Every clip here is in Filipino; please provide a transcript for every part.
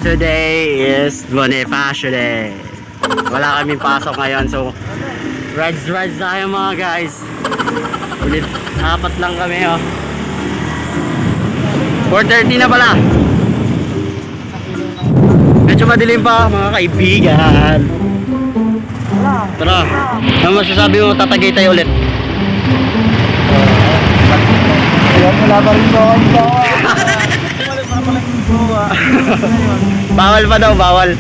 Today is Bonifacio Day. Wala kaming pasok ngayon, so rides tayo mga guys. Ulit, apat lang kami oh. 4:30 na pala. Medyo madilim pa mga kaibigan. Tara, ano masasabi mo, tatagay tayo ulit? Wala pa rin po ako. Bawal pa daw, bawal.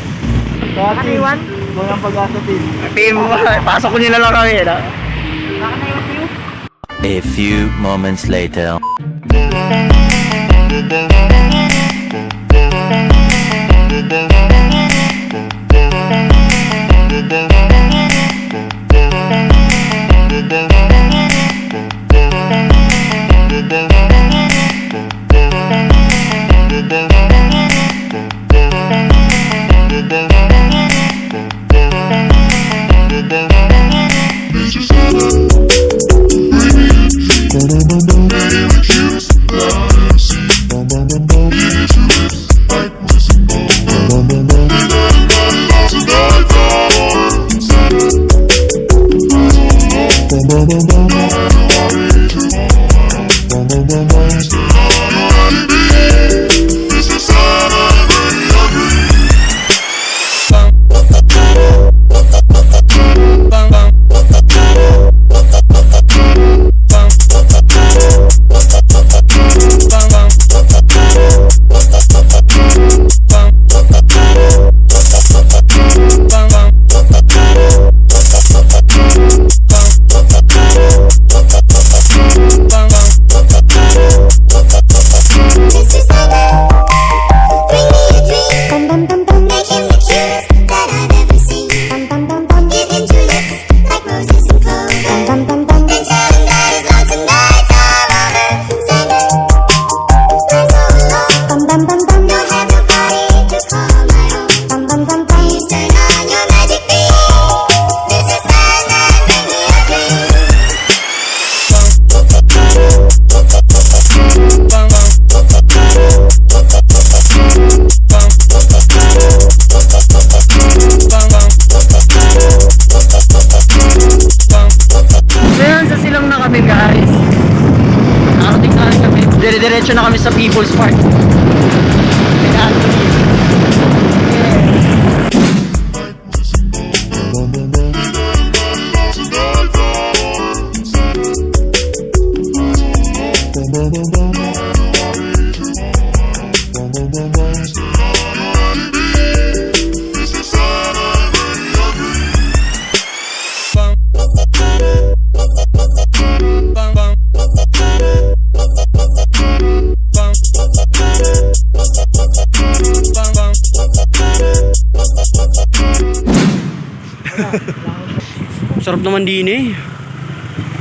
Ano iwan? Mga pag-asa team. Pasok ko nila lang kami. No? A few moments later. Diretso na kami sa People's Park. Sarap naman din eh.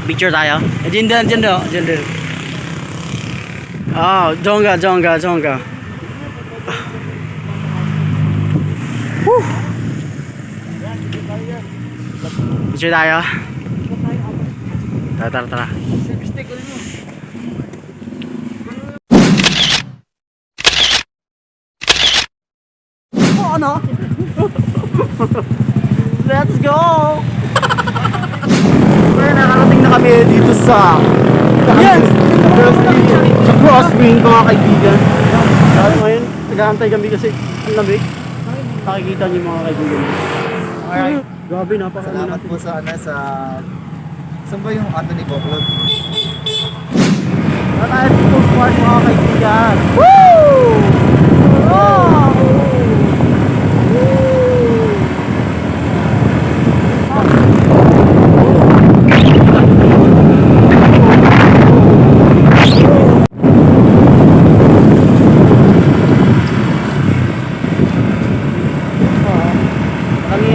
Picture tayo. Diyan daw. Oh, jongga. Picture tayo. Tara. Oh, ano? Let's go! Kaya nakarating na kami dito sa sa Crosswing mga kaibigan. Dahil ngayon, nag-aantay kami kasi ang lamig. Nakikita niyo mga kaibigan. Alright. Grabe, napakalaman Salamat natin. po sa saan ba yung Anthony Boclod? Wala tayo dito sa mga kaibigan. Woo! Oh!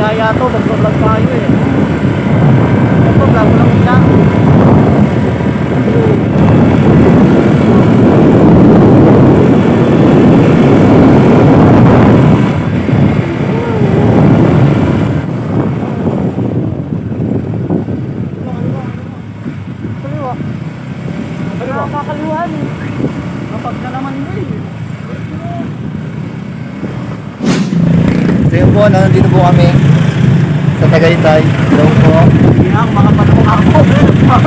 Kaya to, nag-vlog tayo eh. Nag-vlog lang sila. Nakakaliwan eh. Kapag ka naman mo eh. So yun po, nandito po kami sa Tagaytay. Hello po.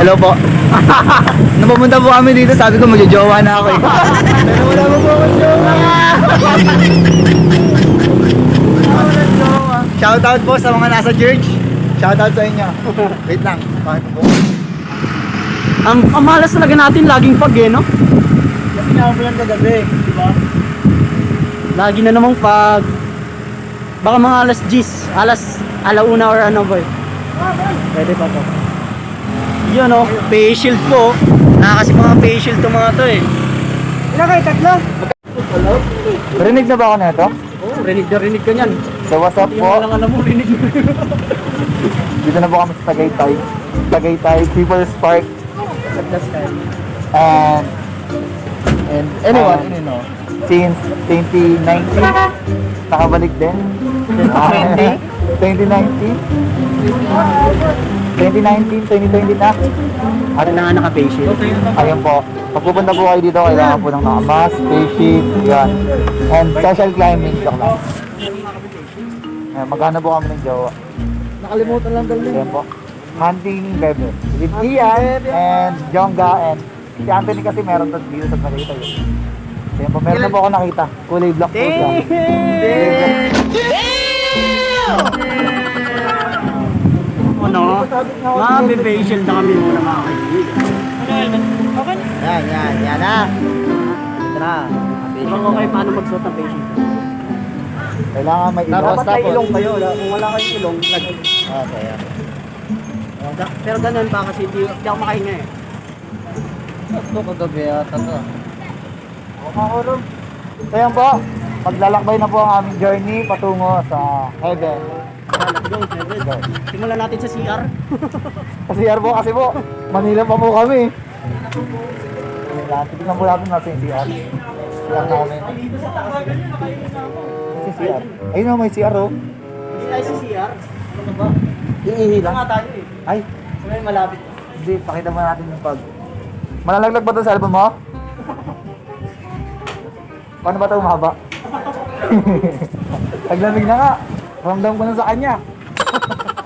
Hello po. Napapunta po kami dito, sabi ko magjojowa na ako eh. Pero wala po po akong jowa. Shoutout po sa mga nasa church. Shoutout sa inyo. Wait lang. Bakit po? Ang malas talaga natin laging pag eh, no? Kasi nga po yan kagabi, di ba? Lagi na namang pag... Baka mga alauna or ano boy. Pwede pa to. Yun o, face shield po. Nakakasi mga face shield to mga to eh. Ilan kayo? Tatlo? Rinig na ba ako na ito? Oo, rinig na rinig ka niyan. So what's up Yung po? walang alam mo, rinig na. Dito na po kami sa Tagaytay. Tagaytay People's Park. That's kind. And anyone, you know, since 2019, nakabalik din. 2019? 2020 na. At na nga naka-face shield. Ayun po. Pag pupunta po kayo dito, kailangan po ng nakamas, face shield, yan. And social climbing, joke lang. Ayan, magkano po kami ng jowa. Nakalimutan lang dalhin. Ayan po. Hunting Bebe. With Ian and Jongga and si Anthony kasi meron doon dito sa nakita yun. Ayan po, meron na po ako nakita. Kulay black po siya. Ano? Mga-face shield na kami muna mga kaibigan. Yan na. Ito na. Pero okay, paano magsuot ng face shield? Kailangan may ilong. Dapat may ilong kayo. Kung wala kayong ilong, lagi. Okay, yan. Pero ganun pa kasi hindi ako makahinga eh. Ito kagabi ata to. So yan po, maglalakbay na po ang aming journey patungo sa heaven. Let's go, David. Simulan natin sa CR. Kasi yan po, Manila pa po kami. Tignan po natin natin yung CR. CR namin. Kasi CR. Ayun na, may CR oh. Hindi tayo sa CR. Ano ba? Iihi Ito lang. nga tayo eh. Ay, May malapit. hindi, pakita mo natin yung pag. Malalaglag ba ito sa album mo? Paano ba ito umahaba? Naglamig na nga. Ramdam ko na sa kanya.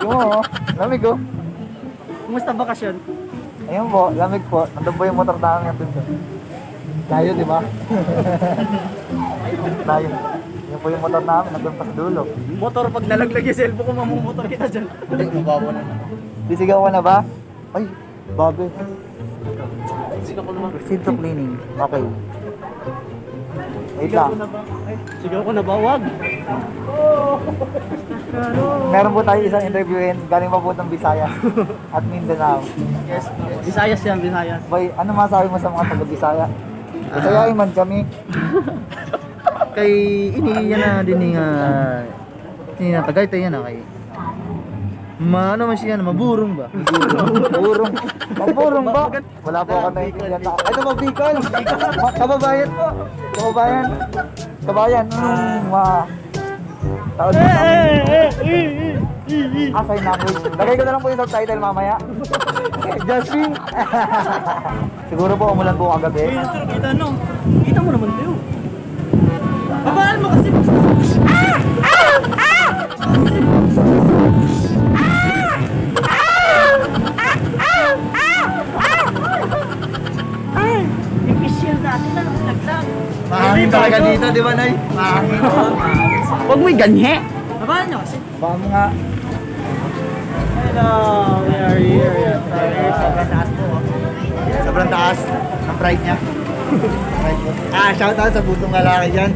Oo, lamig oh. Kumusta bakasyon? Ayun po, lamig po. Nandun po yung motor namin natin doon. Layo, di ba? Layo. Yun po yung motor namin, nandun pa sa dulo. Motor, pag nalaglag yung cellphone ko, mamumutor kita dyan. Hindi, mababaw na. Sisigaw ka na ba? Ay, babe. Sino ko naman? Proceed to cleaning. Okay. Wait Sigaw lang. ko na ba? Ay, sigaw ko na ba? Wag. Meron po tayo isang interviewin. Galing pa po ng Bisaya at Mindanao. Yes. Visayas yan, Visayas. Boy, ano masabi mo sa mga taga-Bisaya? Bisayain man kami. Kay iniiya na din nga Tagaytay yan kay ano man siya maburong ba? Maburong. Maburong ba? Wala po ako naiintindihan na. Ito ba, Bicol? Kababayan po. Kababayan. Kabayan. Taon mo sign language. Lagay ko na lang po yung subtitle mamaya. Justin. Siguro po umulan po kagabi. Kita no. Kita mo naman tayo. Babaan mo kasi. Yung shield natin na naglag. Mahangin talaga dito, di ba, Nay? Mahangin. Huwag mo'y ganhe. Babaan nyo kasi. Baka mo nga. Hello, we are here. Sobrang taas po. Sobrang taas ng pride niya. Pride po. Shoutout sa butong lalaki dyan.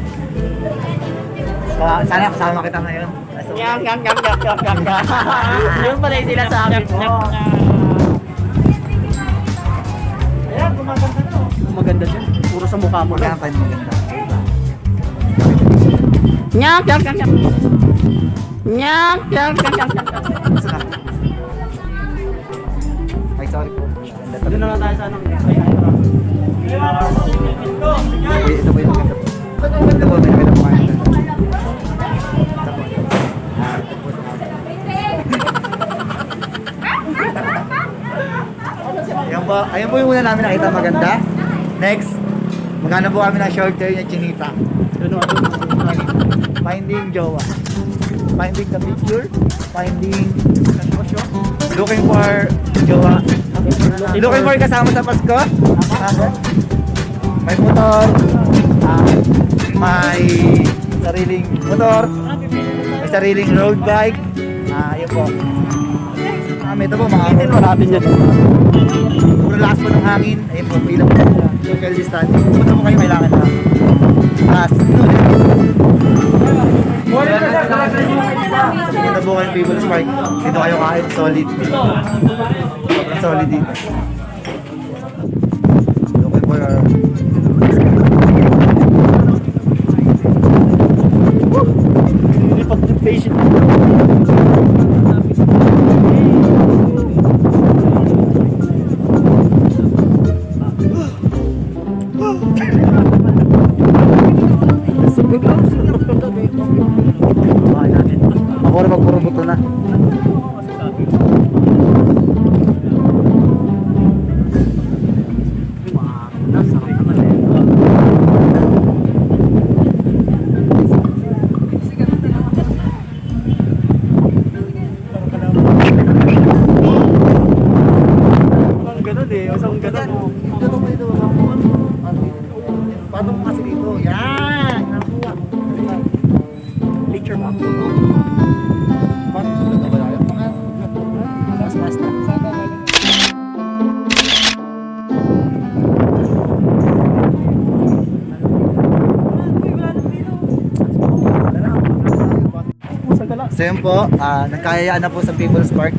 Sana kasama kita ngayon. Yang. Yun pala yung sila sa akin. Ayan, gumaganda na. Maganda dyan. Puro sa mukha mo lang. Maganda, maganda. Nyak. Nyak. Ay, sorry po. Doon na lang tayo sa anong. Ito po yung maganda po. Ito po, may maganda po kayo. Ito po. Ayan po yung una namin nakita maganda. Next, maghanap po kami ng short hair na chinita. Ano? Finding jowa. finding the picture, finding looking for jowa. Looking for kasama sa Pasko. May motor, may sariling motor, may sariling road bike. Yun po. Ito po, makakot pa natin yan. Puro lakas po ng hangin. Ayun po, bilang social distancing. Punta po kayo kailangan na. Taas. Dito po kayo People's Park. Dito kayo kahit solid. Sobrang solid dito. Looking for Lipat ng patient. ako rin magpuro buto na. Paano mo kasi dito? Yan! Nakuha! Picture mo. Paano mo dito ba tayo? Mas na. So yun po, nagkayayaan na po sa People's Park.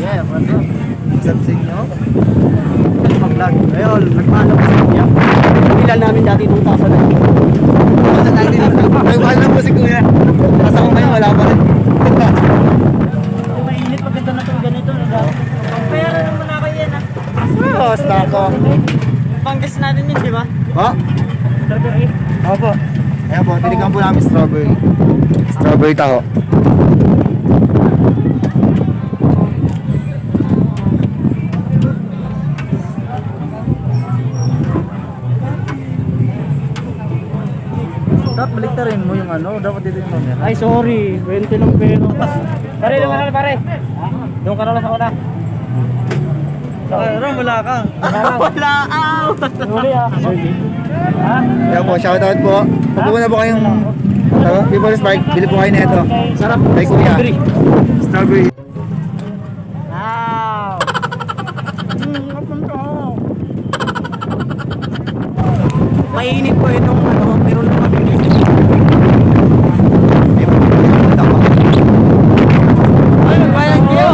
Yeah, brother. Isap sa inyo. Mag-vlog. Ayun, nagmano ko sa kanya. Ilan namin dati 2,000 na. Ay, mahal lang po si Kuya. Nasa ko ngayon, wala pa rin. Mainit, maganda na itong ganito. Pera naman ako yan ah. Basta ako. Panggas natin yun, di ba? Ha? Strawberry. Opo. Ayan po, tinigang po namin strawberry. Strawberry taho. Dapat baliktarin mo yung ano, dapat dito yung camera. Ay, sorry. 20 lang pero. Pare, doon ka na, pare. Doon ka na lang sa una. Ano, wala kang. Wala, aw! Sorry ah. Ha? Ayan po, shoutout po. Pag pumunta po kayong People's Park, bili po kayo nito. Sarap. Kay Kuya. Strawberry. Strawberry. Wow! Mainit po itong ano, pero lumabilis. Ay, magbayad kayo!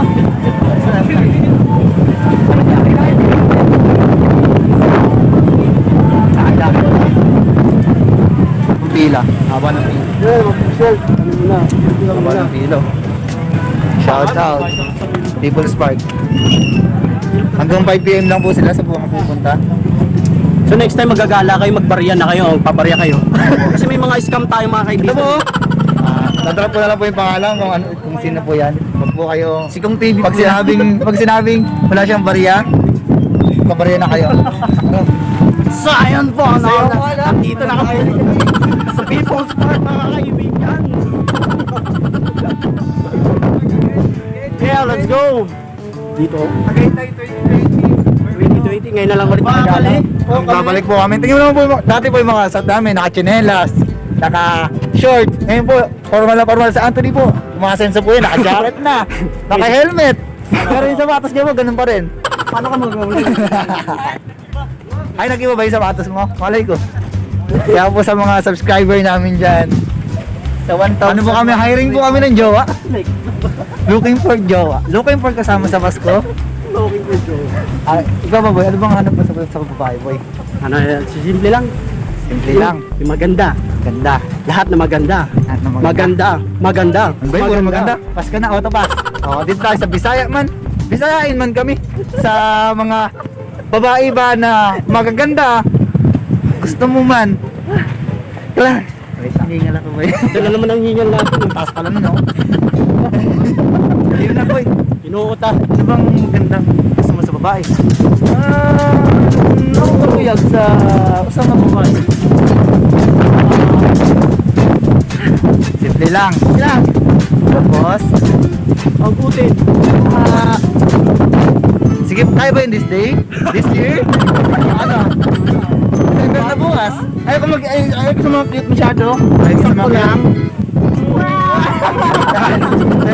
Pila. Haba ng pila. Haba ng pila. Shoutout. People's Park. Hanggang 5 PM lang po sila sa mga pupunta. So next time magagala kayo, magbarya na kayo, pabarya kayo. Kasi may mga scam tayo mga kaibigan. Ito po. Tatrap ko na lang po yung pangalan kung sino po yan. Huwag po kayo. Sikong TV. Pag sinabing wala siyang barya, pabarya na kayo. So ayun po, nandito na kami sa People's Park mga kaibigan. Yeah, let's go! Dito. Tagaytay 2020. 2020, ngayon na lang ulit Babalik. Babalik po kami. Tingnan mo po, dati po yung mga sa dami, naka-chinelas, naka-short. Ngayon po, formal na formal sa Anthony po. Yung mga senso po yun, naka-jacket na, naka-helmet. Pero yung sapatos niya po, ganun pa rin. Paano ka mag-ulit? Ay, nag-iba ba yung sapatos mo? Malay ko. Kaya po sa mga subscriber namin dyan, sa 1,000. Ano po kami, hiring po kami ng jowa. Looking for jowa. Looking for kasama sa Pasko. Looking for Joe. Ikaw ba boy? Ano bang hanap mo sa babae boy? Ano, simple lang. Simple lang. Yung maganda. Ganda. Lahat na maganda. Lahat na Maganda. Maganda. Ang boy, puro maganda. Pass ka na, auto pass. O, dito tayo sa Bisaya man. Bisayain man kami. Sa mga babae ba na magaganda. Gusto mo man. Kala. Wait, hingal ako boy. Ito na naman ang hingal natin. Taas pala nun, no? Ayun na boy. Inuuta. Ano bang magandang gusto mo sa babae? Ako karuyag sa usang babae. Display lang. Ilang? Tapos, Ang putin. sige, kaya ba yun this day? This year? Ano? September na bukas. Ayaw ko mag-cute masyado. Ayaw ko lang.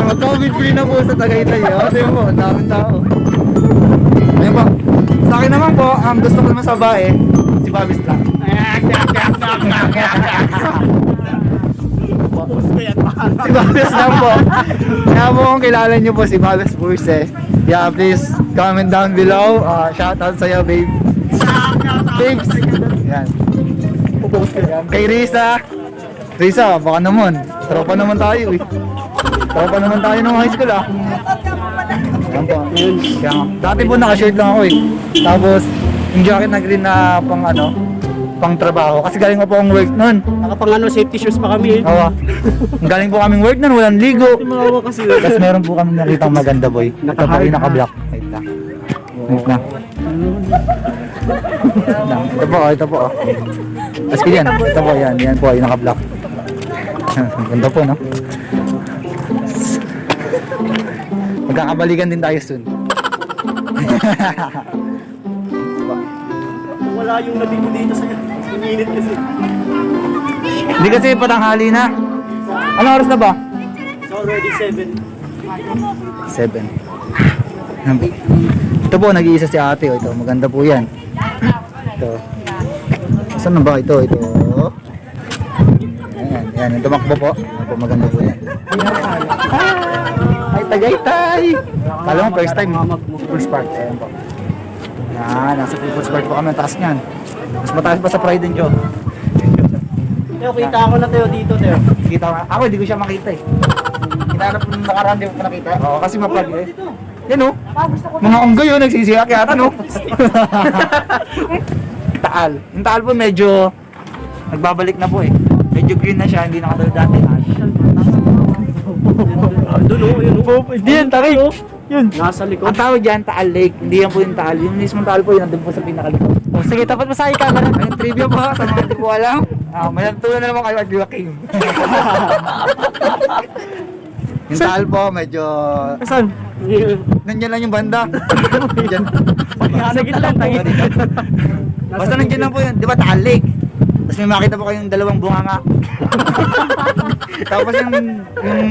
Mag-COVID free na po sa Tagaytay. Tingnan mo, ang daming tao. Ayun po. Sa akin naman po, gusto ko naman sa babae, si Babis lang. Si Babis lang po. Kaya po kung kilala niyo po si Babis Burse, yeah, please comment down below. Shout out sa'yo, babe. Babes. Yan. Kay Risa. Risa, baka naman. Tropa naman tayo eh. Tropa naman tayo nung high school ah. Yan po. Kaya nga. Dati po naka-shirt lang ako eh. Tapos, yung jacket na green na pang trabaho. Kasi galing ko po ang work nun. Nakapang safety shoes pa kami eh. Oo. Galing po kaming work nun, walang ligo. Mga kasi. Tapos meron po kami nakitang maganda boy. Ito po yung naka-black. Wait lang. Wait lang. Ito po. Tapos yan. Ito po yan. Yan po yung naka-black. Ganda po no? Magkakabalikan din tayo soon. Wala yung nabing dito sa init kasi. Hindi kasi patanghali na. Anong oras na ba? It's already 7. 7. Ito po, nag-iisa si ate. Ito, maganda po yan. Ito. Saan na ba? Ito. Yan, yung tumakbo po. Ito, maganda po yan. Ay, Tagaytay! Kala mo, first time. People's Park. Ayan po. Yan, nasa People's Park po kami. Ang taas niyan. Mas mataas pa sa Pride and Joe. Teo, kita ako na Teo dito, Teo. Kita ko nga. Ako, hindi ko siya makita eh. Hinahanap ko nung nakaraan, di ko pa nakita. Oo, kasi mapag eh. Yan o. Mga unggoy yun, nagsisiyak yata no. Taal. Yung taal po medyo nagbabalik na po eh. Medyo green na siya, hindi na katulad dati. Doon o, yun o. Hindi yan, taray. Yun. Nasa likod. Ang tawag dyan, Taal Lake. Hindi yan po yung Taal. Yung mismong Taal po yun, nandun po sa pinakalikod. O sige, tapat mo sa akin camera. Ayun, trivia po sa mga hindi po alam. May natutunan na naman kayo at Joaquin. Yung Taal po, medyo... Saan? Nandiyan lang yung banda. Diyan. Sa gitna, tangin. Basta nandiyan lang po yun. Di ba Taal Lake? Tapos may makita po kayong dalawang bunganga. Tapos yung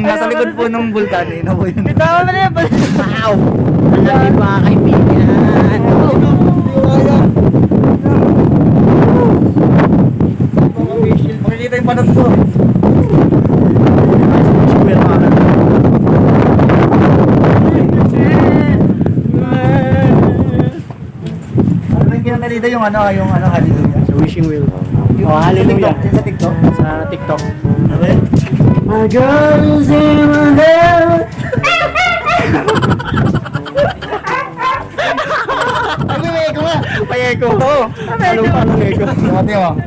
nasa likod po ng vulkan, yun na po yun. Bitaw mo na yan. Wow! Alam mga kaibigan. Makikita yung panot ko. Ano yung kinanalita yung hallelujah? Sa wishing wheel. Oh, hallelujah. Sa TikTok? Sa TikTok. Ano yun? My girl is in my head. Ay, may echo nga! May echo. Oo! Anong echo? Mati mo.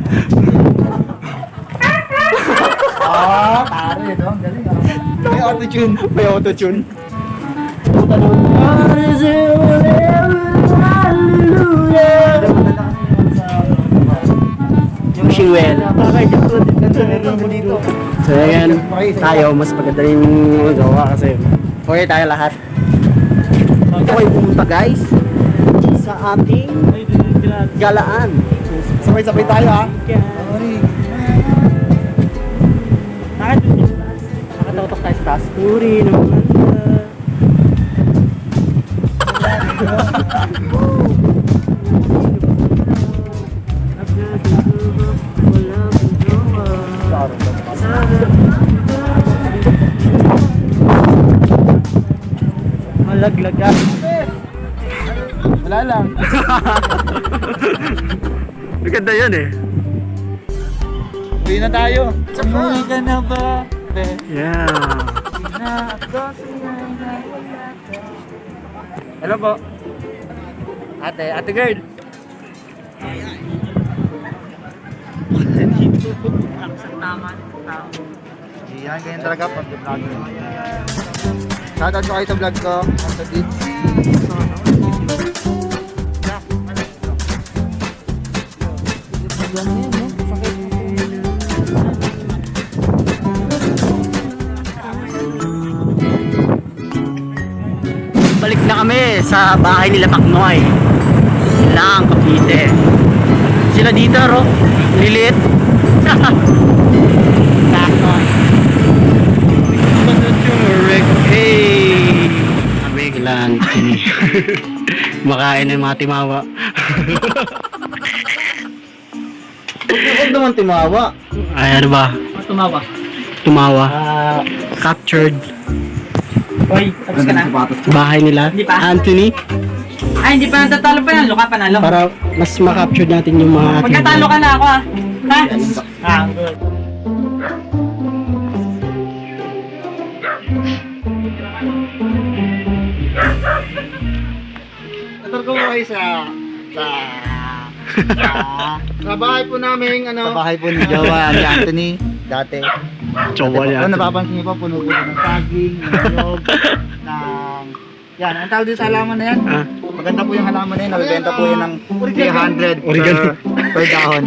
Tari ito. Ang galing ah. May auto-tune. May auto-tune. Wishing well. So yan, tayo mas maganda yung gawa kasi okay tayo lahat. Ito ay pumunta guys sa ating galaan. Sabay-sabay tayo ah. Nakatatok tayo sa taas. Puri naman. Malaglag ka. Wala lang. Maganda yun eh. Uwi na tayo. Umuwi ka na ba? Yeah. Hello po. Ate girl. Yan, ganyan talaga pag vlog. Shoutout ko kayo sa vlog ko. Sa Beats. Balik na kami sa bahay nila Paknoy. Silang Cavite. Sila dito, ro. Lilit. Paknoy. Hey! Abig lang. Makain ng mga timawa. Huwag naman timawa. Ay, ano ba? Tumawa. Tumawa. Captured. Hoy, tapos ka na. Bahay nila. Hindi pa. Anthony. Ay, hindi pa natatalo pa yan. Luka panalo. Para mas ma-capture natin yung mga ating... Pagkatalo ka na ako ah. Ha? Ah, good. Natar ko kayo sa bahay po namin, ano? Sa bahay po ni Jowa, ni Anthony, dati. Jowa niya. Kung napapansin niyo po, puno po ng saging, ng nyog, ng... Yan, ang tawag din sa halaman na yan. Maganda po yung halaman na yan. Nabibenta po yan ng 300 per dahon.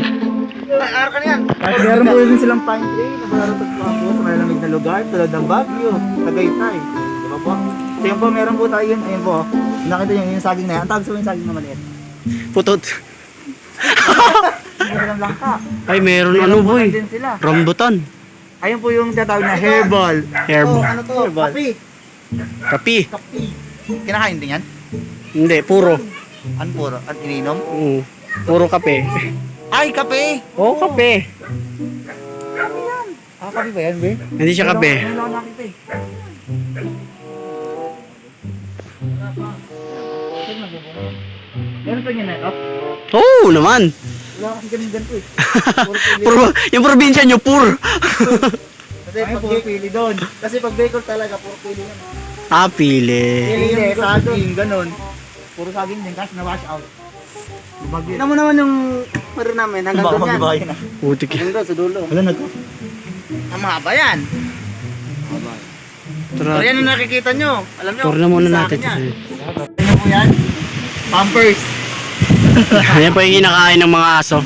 Ay, araw ka na yan. At meron po din silang pine tree na mararatot po po sa malamig na lugar tulad ng Baguio, Tagaytay. Diba po? So yun po, meron po tayo yun. Ayun po. Nakita niyo yung saging na yan. Ang tawag sa yung saging na maliit. Putot. Meron lang ka. Ay, meron ano boy. Din sila. Rambutan. Ayun po yung tinatawag na herbal. Herbal. Ano to? Kapi. Kapi. Kapi. Kinakain din yan? Hindi, puro. Ano puro? At ininom? Puro kape. Ay, kape! Oo, kape. Ah, kape ba yan, be? Hindi siya kape. Ano lang nakita eh. Meron pa niya na ito? Oo, naman. Wala kasi ganun ganito eh. Yung probinsya nyo, pur. Kasi pag pili doon. Kasi pag Bicol talaga, puro pili yan. Ah, pili. Pili, saging, ganun. Puro saging din, kasi na-wash out. Tignan mo naman yung paro namin, hanggang doon yan. Baka yan. Putik. Hanggang doon, sa dulo. Wala na to. Ang mahaba yan. Tara, So yan yung nakikita nyo. Alam nyo, tour na muna sa natin. akin yan. Ano po yan? Pampers. Ayan po yung kinakain ng mga aso.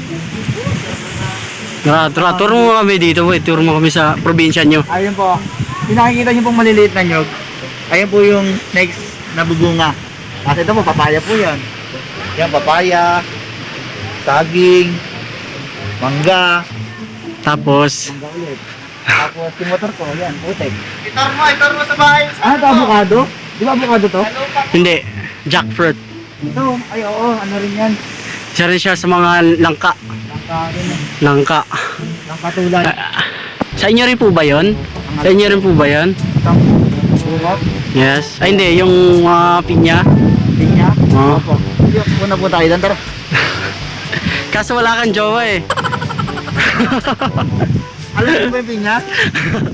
Tara, tour mo kami dito. Tour mo kami sa probinsya nyo. Ayun po. Yung nakikita nyo pong maliliit na nyog. Ayun po yung next na bubunga. At ito po, papaya po yan. Yan, papaya, saging, mangga. Tapos, Mangga ulit. Tapos yung motor ko, yan, putek. Itar mo sa bahay. Ah, ito avocado? Di ba avocado to? hindi, jackfruit. Ito, ay oo, ano rin yan. Isa rin siya sa mga langka. Langka rin eh. Langka. Langka tulad. Sa inyo rin po ba yun? Sa inyo rin po ba yun? Bungok. Yes. Ay hindi, yung pinya. Pinya. Oo. Opo. Una po tayo doon, tara. Kaso wala kang jowa eh. Alam niyo ba yung pinya?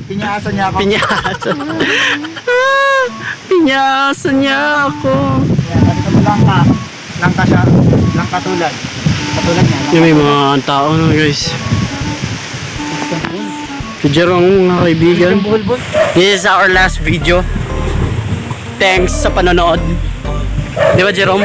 Pinyaasan niya ako. Pinyasa. Pinyasa niya ako. Yan, ito po langka. Langka siya. Langka tulad. Katulad niya. Yung may mga tao na guys. Si Jerome mga kaibigan. Bulbul. This is our last video. Thanks sa panonood. Di ba Jerome?